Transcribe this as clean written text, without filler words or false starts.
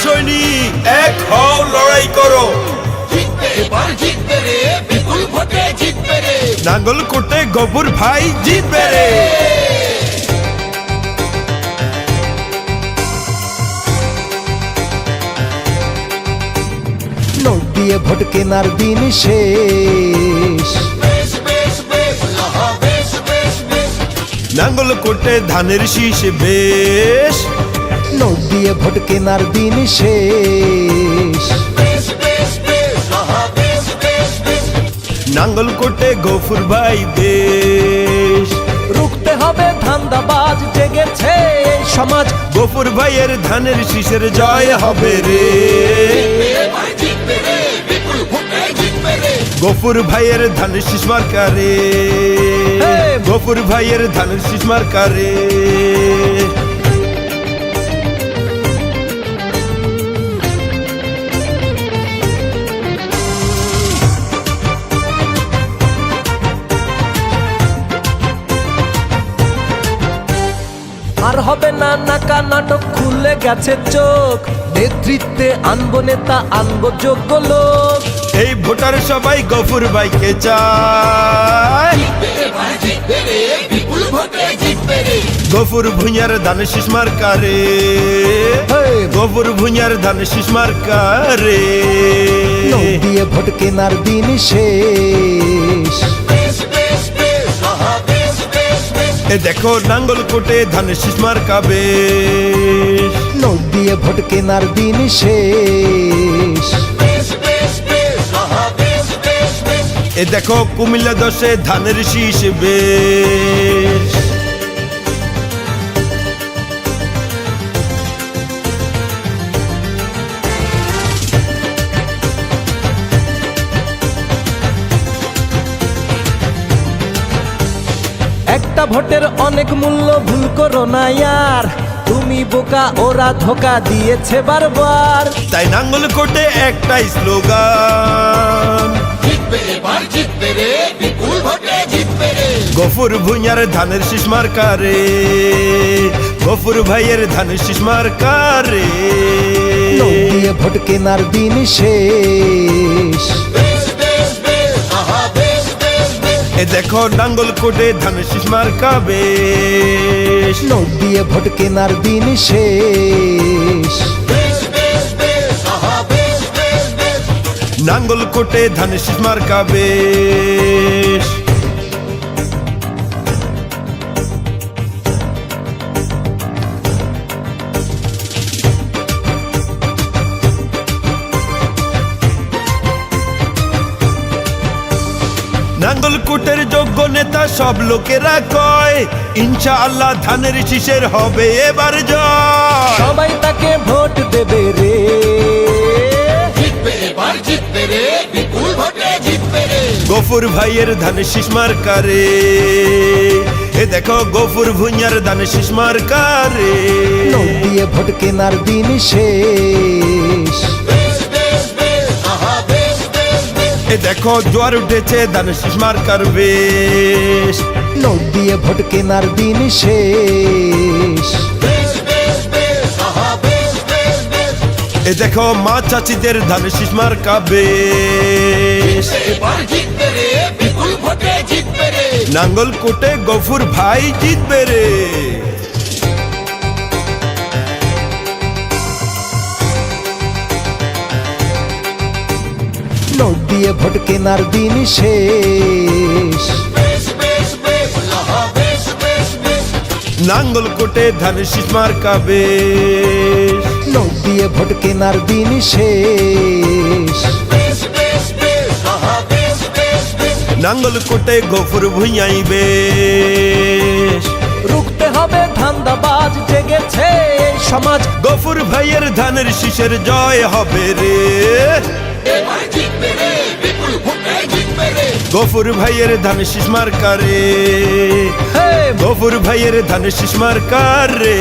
সৈনিক, এক হও, লড়াই করো। নাঙ্গলকোটে গফুর ভাই জিতবে রে। নোট দিয়ে ভোট কেনার দিন শেষ, নাঙ্গলকোটে ধানের শীষ বেশ। নোট দিয়ে ভোট কেনার দিন শেষ, নাঙ্গলকোটে গফুর ভাই বেশ। রুখতে হবে ধান্দাবাজ, জেগেছে এই সমাজ। গফুর ভাইয়ের ধানের শীষের জয় হবে রে। গফুর ভাইয়ের ধানের শীষ মার্কা রে, গফুর ভাইয়ের ধানের শীষ মার্কা রে। আর হবে না নাকা নাটক, খুলে গেছে চোখ। নেতৃত্বে আনবো নেতা, আনবো যোগ্য লোক। এই ভোটার সবাই গফুর ভাইকে চায়। গফুর ভুঁইয়ার ধানের শীষ মার্কা রে, গফুর ভুঁইয়ার ধানের শীষ মার্কা রে। নোট দিয়ে ভোট কেনার দিন শেষ, এ দেখো নাঙ্গলকোটে ধানের শীষ মার্কা বেশ। নোট দিয়ে ভোট কেনার দিন শেষ, এ দেখো কুমিল্লা 10-এ ধানের শীষ বেশ। একটা ভোটের অনেক মূল্য, ভুল করো না ইয়ার। তুমি বোকা, ওরা ধোকা দিয়েছে বারবার। তাই নাঙ্গলকোটে একটাই স্লোগান, গফুর ভুঁইয়ার ধানের শীষ মার্কা রে, গফুর ভাইয়ের ধানের শীষ মার্কা রে। নোট দিয়ে ভোট কেনার দিন শেষ, এ দেখো নাঙ্গলকোটে ধানের শীষ মার্কা বেশ। নোট দিয়ে ভোট কেনার দিন শেষ, নাঙ্গলকোটে ধানের শীষ মার্কা বেশ। নাঙ্গলকোটের যোগ্য নেতা সব লোকেরা কয়, ইনশাআল্লাহ ধানের শীষের হবে এবার জয়। সবাই তাকে ভোট দেবে রে। গফুর ভাইয়ের ধানের শীষ মার্কা রে, এ দেখো গফুর ভুঁইয়ার ধানের শীষ মার্কা রে। নোট দিয়ে ভোট কেনার দিন শেষ, এ দেখো জোয়ার উঠেছে ধানের শীষ মার্কার বেশ। নোট দিয়ে ভোট কেনার দিন শেষ, এ দেখো মা চাচিদের ধানের শীষ মার্কা বেশ। নাঙ্গলকোটে গফুর ভাই জিতবে রে। নোট দিয়ে ভোট কেনার দিন শেষ, নাঙ্গলকোটে ধানের শীষ মার্কা বেশ। নোট দিয়ে ভোট কেনার দিন শেষ, নাঙ্গলকোটে গফুর ভুঁইয়াই বেশ। রুখতে হবে ধান্দাবাজ, জেগেছে এই সমাজ। গফুর ভাইয়ের ধানের শীষের জয় হবে রে। গফুর ভাইয়ের ধানের শীষ মার্কা রে, গফুর ভাইয়ের ধানের শীষ মার্কা রে।